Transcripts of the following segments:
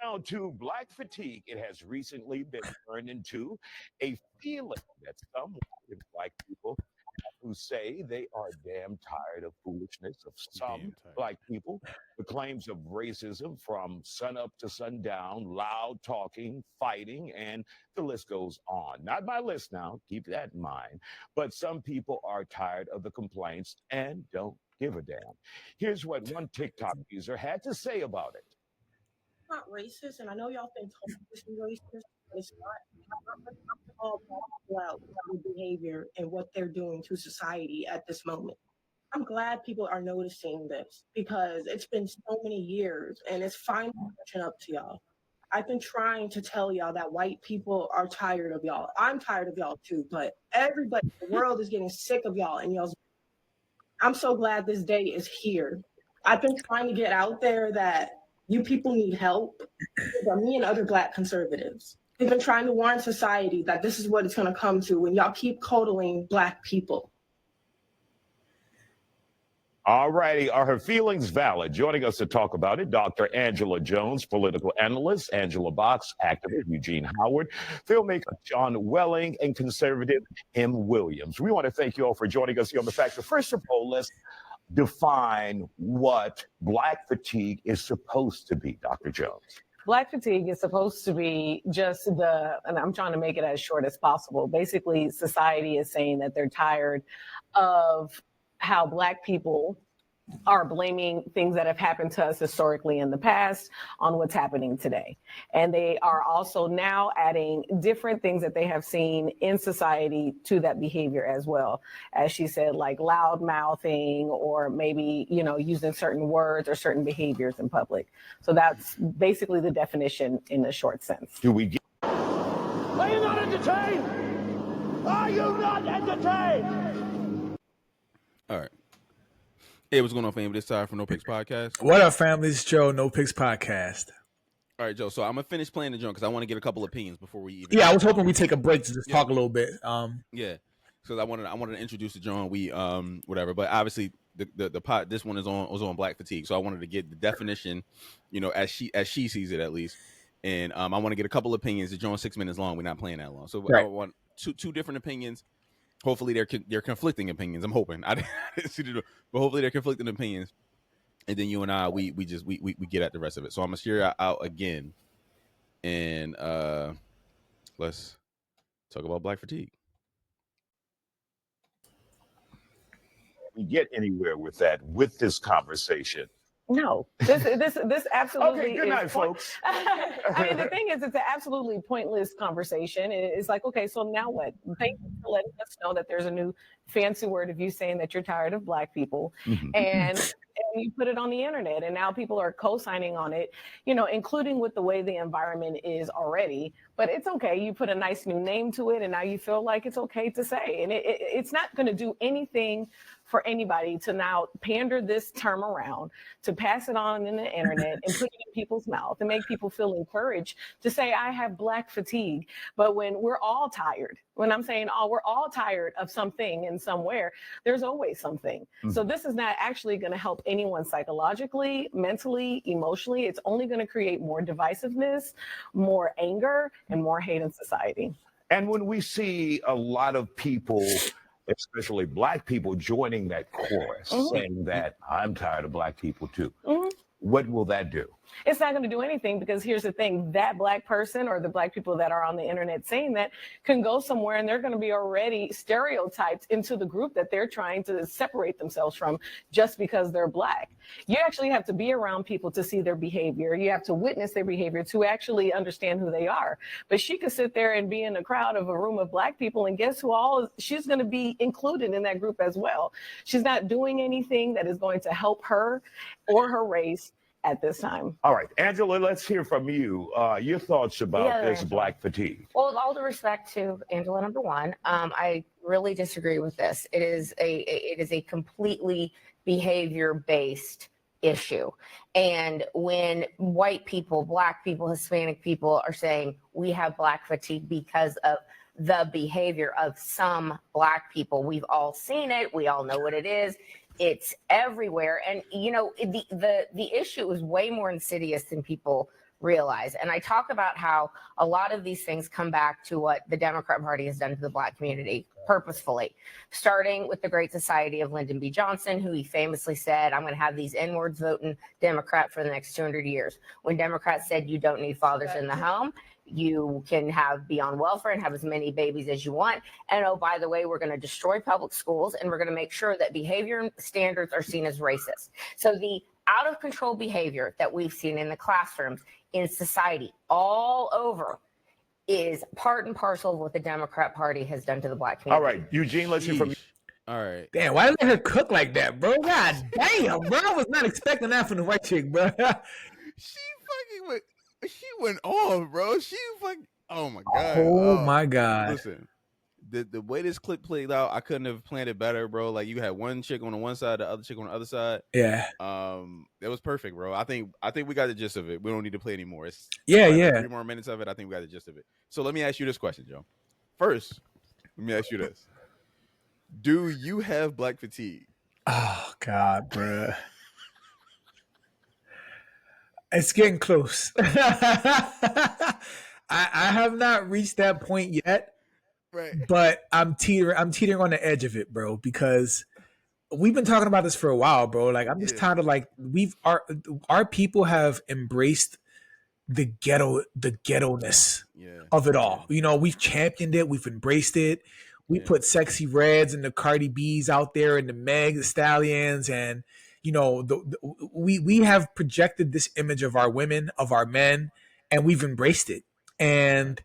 Now to black fatigue, it has recently been turned into a feeling that some white and black people who say they are damn tired of foolishness of some Damn tired. black people. The claims of racism from sunup to sundown, loud talking, fighting, and the list goes on. Not my list now, keep that in mind. But some people are tired of the complaints and don't give a damn. Here's what one TikTok user had to say about it. Not racist, and I know y'all think this is racist, but it's not all people out their behavior and what they're doing to society at this moment. I'm glad people are noticing this because it's been so many years and it's finally catching up to y'all. I've been trying to tell y'all that white people are tired of y'all. I'm tired of y'all too, but everybody, the world is getting sick of y'all and y'all's. I'm so glad this day is here. I've been trying to get out there that you people need help. Me and other black conservatives. We've been trying to warn society that this is what it's going to come to when y'all keep coddling black people. All righty. Are her feelings valid? Joining us to talk about it, Dr. Angela Jones, political analyst, Angela Box, activist, Eugene Howard, filmmaker John Welling, and conservative M. Williams. We want to thank you all for joining us here on The Factor. First of all, let's define what black fatigue is supposed to be, Dr. Jones. Black fatigue is supposed to be just and I'm trying to make it as short as possible. Basically, society is saying that they're tired of how black people are blaming things that have happened to us historically in the past on what's happening today. And they are also now adding different things that they have seen in society to that behavior as well. As she said, like loud mouthing or maybe, using certain words or certain behaviors in public. So that's basically the definition in a short sense. Do we get? Are you not entertained? Are you not entertained? All right. Hey, what's going on, family? This time for No Picks Podcast. What up, family? It's Joe, No Picks Podcast. All right, Joe. So I'm gonna finish playing the joint because I want to get a couple opinions before we even. Yeah, I was hoping we'd take a break to just talk a little bit. Yeah, because I wanted to introduce the joint. We whatever, but obviously the pot. This one was on black fatigue, so I wanted to get the definition, as she sees it at least, and I want to get a couple opinions. The joint's 6 minutes long. We're not playing that long, so right. I want two different opinions. Hopefully they're conflicting opinions. I'm hoping. I didn't see the, but hopefully they're conflicting opinions. And then you and I, we get at the rest of it. So I'm gonna share out again, and let's talk about black fatigue. We get anywhere with this conversation? No, this absolutely. Okay, good night, folks. I mean, the thing is, it's an absolutely pointless conversation. It's like, okay, so now what? Thank you for letting us know that there's a new fancy word of you saying that you're tired of black people, and you put it on the internet, and now people are co-signing on it, including with the way the environment is already. But it's okay. You put a nice new name to it, and now you feel like it's okay to say, and it's not going to do anything for anybody to now pander this term around, to pass it on in the internet and put it in people's mouth and make people feel encouraged to say, I have black fatigue. But when we're all tired, when I'm saying, we're all tired of something and somewhere, there's always something. Mm-hmm. So this is not actually going to help anyone psychologically, mentally, emotionally. It's only going to create more divisiveness, more anger, and more hate in society. And when we see a lot of people, especially black people, joining that chorus, saying that I'm tired of black people too, what will that do? It's not going to do anything, because here's the thing, that black person or the black people that are on the internet saying that can go somewhere and they're going to be already stereotyped into the group that they're trying to separate themselves from just because they're black. You actually have to be around people to see their behavior. You have to witness their behavior to actually understand who they are. But she could sit there and be in a crowd of a room of black people, and guess who she's going to be included in that group as well. She's not doing anything that is going to help her or her race at this time. All right, Angela, let's hear from you. Your thoughts about this black fatigue. Well, with all due respect to Angela, number one, I really disagree with this. It is a completely behavior-based issue. And when white people, black people, Hispanic people are saying we have black fatigue because of the behavior of some black people, we've all seen it. We all know what it is. It's everywhere. And, the issue is way more insidious than people realize. And I talk about how a lot of these things come back to what the Democrat Party has done to the Black community purposefully, starting with the Great Society of Lyndon B. Johnson, who he famously said, I'm going to have these N-words voting Democrat for the next 200 years. When Democrats said you don't need fathers in the home, you can be on welfare and have as many babies as you want. And oh, by the way, we're going to destroy public schools and we're going to make sure that behavior standards are seen as racist. So the out of control behavior that we've seen in the classrooms, in society, all over, is part and parcel of what the Democrat Party has done to the Black community. All right, Eugene, let's hear from you. All right. Damn, why did they let her cook like that, bro? God damn, bro. I was not expecting that from the white chick, bro. She went off, bro. She fucking, oh my God. Oh my God. Listen, the way this clip played out, I couldn't have planned it better, bro. Like, you had one chick on the one side, the other chick on the other side. Yeah. It was perfect, bro. I think we got the gist of it. We don't need to play anymore. It's Yeah. 3 more minutes of it. I think we got the gist of it. So let me ask you this question, Joe. First, let me ask you this. Do you have Black fatigue? Oh God, bro. It's getting close. I have not reached that point yet, Right. but I'm teetering on the edge of it, bro, because we've been talking about this for a while, bro. Like, I'm just tired of, like, our people have embraced the ghetto-ness of it all. You know, we've championed it, we've embraced it. We put Sexy Reds and the Cardi B's out there and the Meg, the Stallions, and you know, we have projected this image of our women, of our men, and we've embraced it. And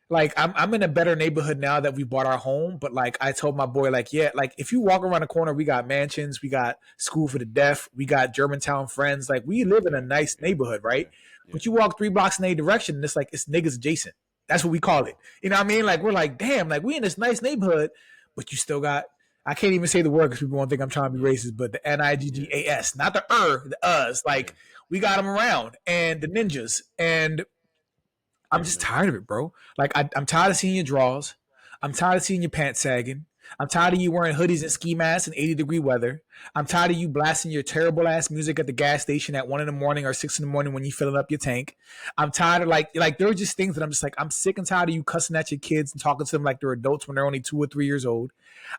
like, I'm in a better neighborhood now that we bought our home. But like, I told my boy, like, yeah, like if you walk around the corner, we got mansions, we got school for the deaf, we got Germantown Friends. Like, we live in a nice neighborhood, right? But you walk 3 blocks in a direction, and it's like, it's niggas adjacent. That's what we call it. You know what I mean? Like, we're like, damn, like, we in this nice neighborhood, but you still got, I can't even say the word because people won't think I'm trying to be racist, but the Niggas, not the the us. Like, we got them around, and the ninjas. And I'm just tired of it, bro. Like, I'm tired of seeing your drawers. I'm tired of seeing your pants sagging. I'm tired of you wearing hoodies and ski masks in 80-degree weather. I'm tired of you blasting your terrible ass music at the gas station at 1 a.m. or 6 a.m. when you filling up your tank. I'm tired of like there are just things that I'm just like, I'm sick and tired of you cussing at your kids and talking to them like they're adults when they're only 2 or 3 years old.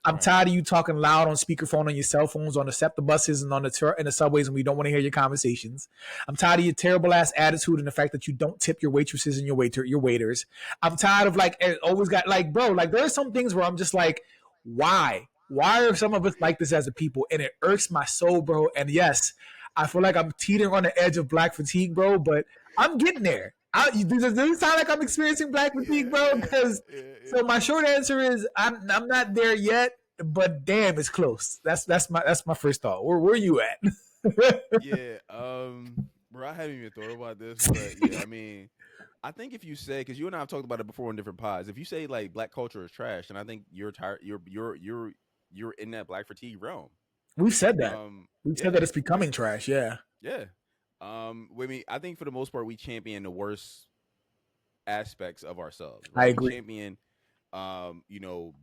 I'm tired of you talking loud on speakerphone on your cell phones, on the SEPTA buses and on in the subways, and we don't want to hear your conversations. I'm tired of your terrible ass attitude and the fact that you don't tip your waitresses and your waiters. I'm tired of like, always got like, bro, like there are some things where I'm just like, why are some of us like this as a people? And it irks my soul, bro. And yes, I feel like I'm teetering on the edge of Black fatigue, bro, but I'm getting there. Does it sound like I'm experiencing Black fatigue, bro? Because so my short answer is I'm not there yet, but damn, it's close. That's my first thought. Where are you at? Bro, I haven't even thought about this, but yeah, I mean, I think if you say, because you and I have talked about it before in different pods, if you say like Black culture is trash, and I think you're tired, you're in that Black fatigue realm. We've said that. We've said that it's becoming trash. Yeah. Yeah. I think for the most part we champion the worst aspects of ourselves. Right? I agree. We champion,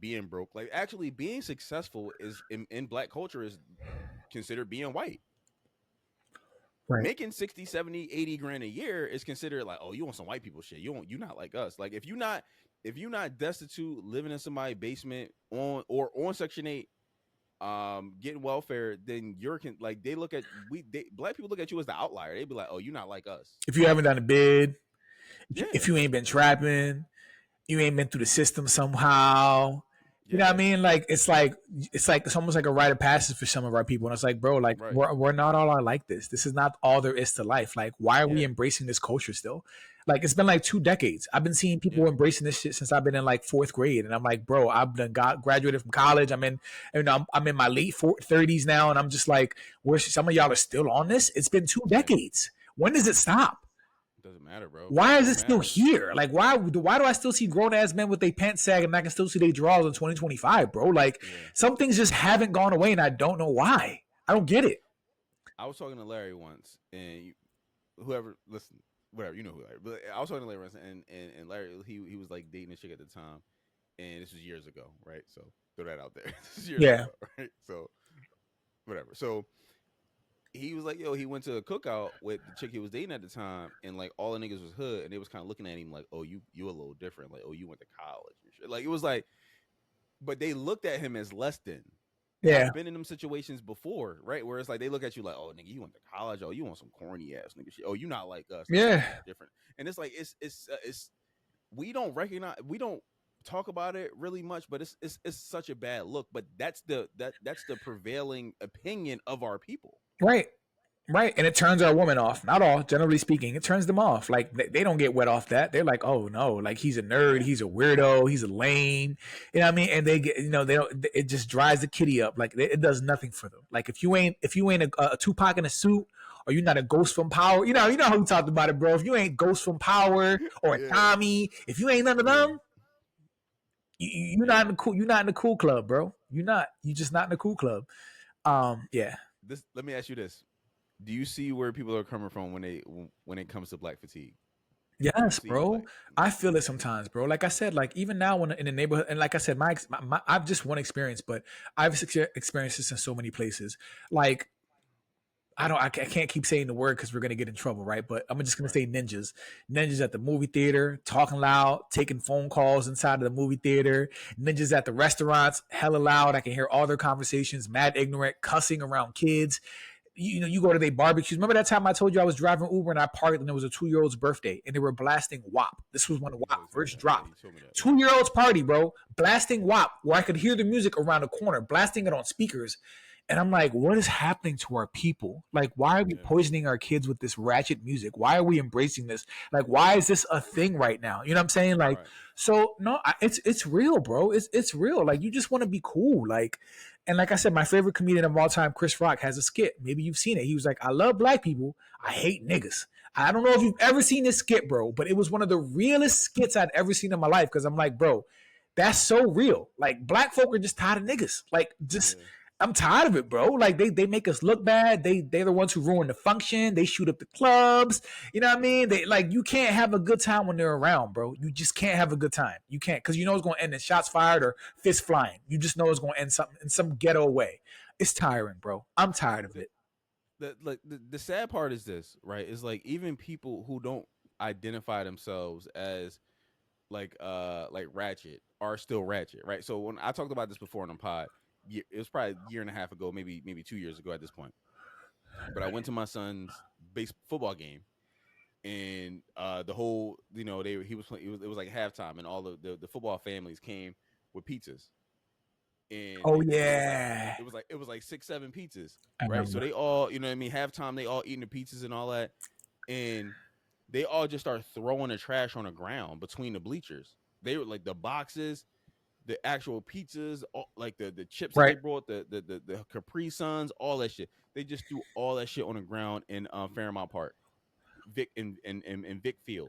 being broke. Like, actually, being successful is in Black culture is considered being white. Right. Making 60, 70, 80 grand a year is considered like, oh, you want some white people shit. You're not like us. Like, if you're not destitute, living in somebody's basement on Section 8, getting welfare, then they look at Black people look at you as the outlier. They be like, oh, you're not like us. If you haven't done a bid, if you ain't been trapping, you ain't been through the system somehow. You know what I mean? Like, it's almost like a rite of passage for some of our people. And it's like, bro, like, we're not all like this. This is not all there is to life. Like, why are we embracing this culture still? Like, it's been like 2 decades. I've been seeing people embracing this shit since I've been in like 4th grade. And I'm like, bro, I've graduated from college. I'm in my late 30s now. And I'm just like, some of y'all are still on this? It's been 2 decades. When does it stop? Doesn't matter, bro. Why is it still here? Like, why do I still see grown ass men with their pants sagging and I can still see their drawers in 2025, bro? Like, some things just haven't gone away, and I don't know why. I don't get it. I was talking to Larry once, and whoever listen, whatever, you know who Larry. But I was talking to Larry once, and Larry, he was like dating a chick at the time, and this was years ago, right? So throw that out there. This is years ago, right? So whatever. So he was like, yo, he went to a cookout with the chick he was dating at the time, and like all the niggas was hood, and they was kind of looking at him like, oh, you a little different, like, oh, you went to college and shit. Like it was like, but they looked at him as less than. And Yeah. I've been in them situations before, right? Where it's like they look at you like, oh, nigga, you went to college, oh, you want some corny ass nigga shit, oh, you not like us, Yeah. different. And it's like it's we don't recognize, we don't talk about it really much, but it's such a bad look. But that's the prevailing opinion of our people. Right. Right. And it turns our women off. Not all, generally speaking. It turns them off. Like they don't get wet off that. They're like, oh no, like he's a nerd, he's a weirdo, he's a lame. You know what I mean? And they get, they don't, it just dries the kitty up. Like it does nothing for them. Like if you ain't a Tupac in a suit, or you're not a Ghost from Power, you know how we talked about it, bro. If you ain't Ghost from Power or a Tommy, if you ain't none of them, you're not in the cool club, bro. You just not in the cool club. Yeah. Let me ask you this. Do you see where people are coming from when it comes to black fatigue? Yes, bro. I feel it sometimes, bro. Like I said, like even now when in the neighborhood, and like I said, my I've just one experience, but I've experienced this in so many places. Like I can't keep saying the word because we're gonna get in trouble, right? But I'm just gonna say ninjas at the movie theater, talking loud, taking phone calls inside of the movie theater. Ninjas at the restaurants, hella loud. I can hear all their conversations, mad ignorant, cussing around kids. You go to their barbecues. Remember that time I told you I was driving Uber and I parked and it was a 2-year-old's birthday and they were blasting WAP. This was when WAP first dropped. 2-year-old's party, bro, blasting WAP where I could hear the music around the corner, blasting it on speakers. And I'm like, what is happening to our people? Like, why are we poisoning our kids with this ratchet music? Why are we embracing this? Like, why is this a thing right now? You know what I'm saying? Like, so no, it's real, bro. It's real. Like, you just want to be cool. Like, and like I said, my favorite comedian of all time, Chris Rock, has a skit. Maybe you've seen it. He was like, I love black people. I hate niggas. I don't know if you've ever seen this skit, bro, but it was one of the realest skits I'd ever seen in my life. Cause I'm like, bro, that's so real. Like, black folk are just tired of niggas. Like, just... Yeah. I'm tired of it, bro. Like they make us look bad. They're the ones who ruin the function. They shoot up the clubs. You know what I mean? They like you can't have a good time when they're around, bro. You just can't have a good time. You can't because you know it's gonna end in shots fired or fists flying. You just know it's gonna end something in some ghetto way. It's tiring, bro. I'm tired of it. The sad part is this, right? Is like even people who don't identify themselves as like ratchet are still ratchet, right? So when I talked about this before on the pod. It was probably a year and a half ago, maybe 2 years ago at this point. But I went to my son's football game, and the whole, he was playing. It was like halftime, and all the football families came with pizzas. And it was like 6-7 pizzas, right? So they all, you know what I mean. Halftime, they all eating the pizzas and all that, and they all just start throwing the trash on the ground between the bleachers. They were like the boxes. The actual pizzas, like the chips they brought, the Capri Suns, all that shit. They just threw all that shit on the ground in Fairmount Park, Vic and Vic Field.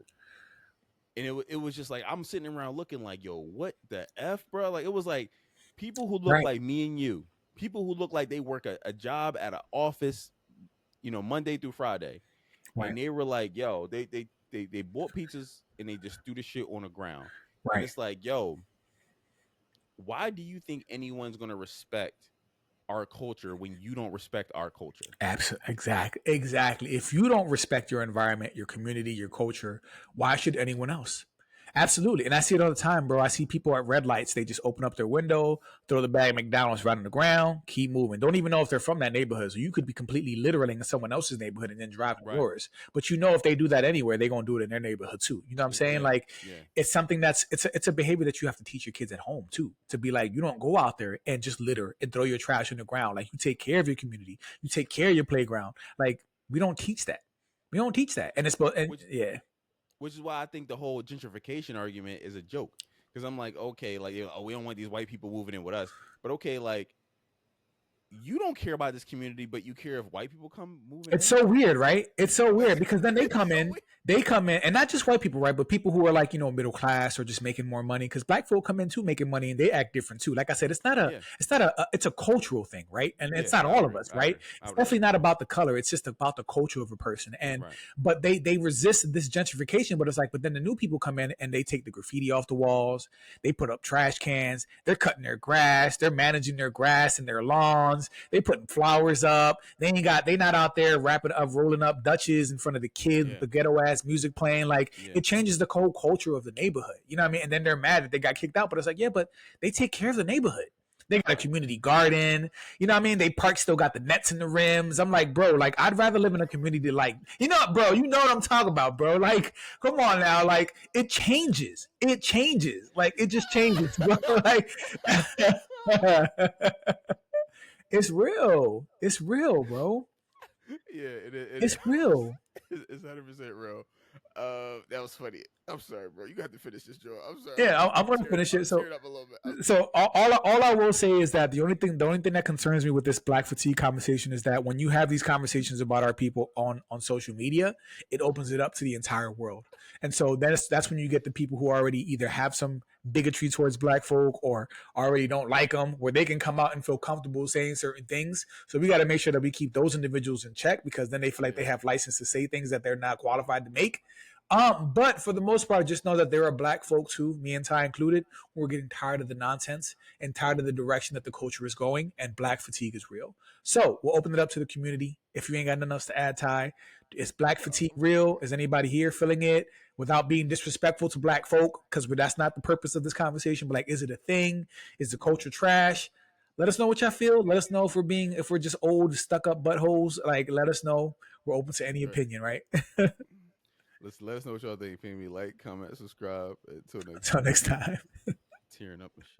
And it was just like I'm sitting around looking like, yo, what the F, bro? Like it was like people who look like me and you, people who look like they work a job at an office, Monday through Friday, and they were like, yo, they bought pizzas and they just threw the shit on the ground. And it's like, yo. Why do you think anyone's going to respect our culture when you don't respect our culture? Absolutely. Exactly. If you don't respect your environment, your community, your culture, why should anyone else? Absolutely. And I see it all the time, bro. I see people at red lights. They just open up their window, throw the bag of McDonald's right on the ground, keep moving. Don't even know if they're from that neighborhood. So you could be completely littering in someone else's neighborhood and then driving yours. But if they do that anywhere, they're going to do it in their neighborhood too. You know what I'm saying? It's something it's a behavior that you have to teach your kids at home too. To be like, you don't go out there and just litter and throw your trash on the ground. Like you take care of your community. You take care of your playground. Like we don't teach that. And which is why I think the whole gentrification argument is a joke. Because I'm like, okay, like, we don't want these white people moving in with us. But okay, like, you don't care about this community, but you care if white people come moving. It's so weird, right? It's so weird because then they come in, and not just white people, right? But people who are like, middle class or just making more money. Because black folk come in too, making money, and they act different too. Like I said, it's a cultural thing, right? And it's not all of us, right? It's definitely not about the color. It's just about the culture of a person. And but they resist this gentrification. But it's like, but then the new people come in and they take the graffiti off the walls. They put up trash cans. They're cutting their grass. They're managing their grass and their lawns. lawns. They putting flowers up. They not out there rolling up Dutches in front of the kids with the ghetto ass music playing. Like it changes the whole culture of the neighborhood. You know what I mean? And then they're mad that they got kicked out. But it's like, yeah, but they take care of the neighborhood. They got a community garden. You know what I mean? They park still got the nets in the rims. I'm like, bro, like I'd rather live in a community like, you know, bro, you know what I'm talking about, bro. Like, come on now. Like it changes. It changes. Like it just changes, bro. Like it's real. It's real, bro. Yeah, it's real. It's 100% real. That was funny. I'm sorry, bro. You got to finish this, Joe. I'm sorry. Yeah, I'm going to finish it. So, all I will say is that the only thing that concerns me with this Black fatigue conversation is that when you have these conversations about our people on social media, it opens it up to the entire world. And so that's when you get the people who already either have some bigotry towards Black folk or already don't like them, where they can come out and feel comfortable saying certain things. So we got to make sure that we keep those individuals in check, because then they feel like they have license to say things that they're not qualified to make. But for the most part, just know that there are Black folks who, me and Ty included, who are getting tired of the nonsense and tired of the direction that the culture is going, and Black fatigue is real. So we'll open it up to the community. If you ain't got nothing else to add, Ty, is Black fatigue real? Is anybody here feeling it without being disrespectful to Black folk? Because that's not the purpose of this conversation. But like, is it a thing? Is the culture trash? Let us know what y'all feel. Let us know if we're just old, stuck up buttholes. Like, let us know. We're open to any opinion, right? Let us know what y'all think. Ping me, like, comment, subscribe. Until next time. Tearing up and shit.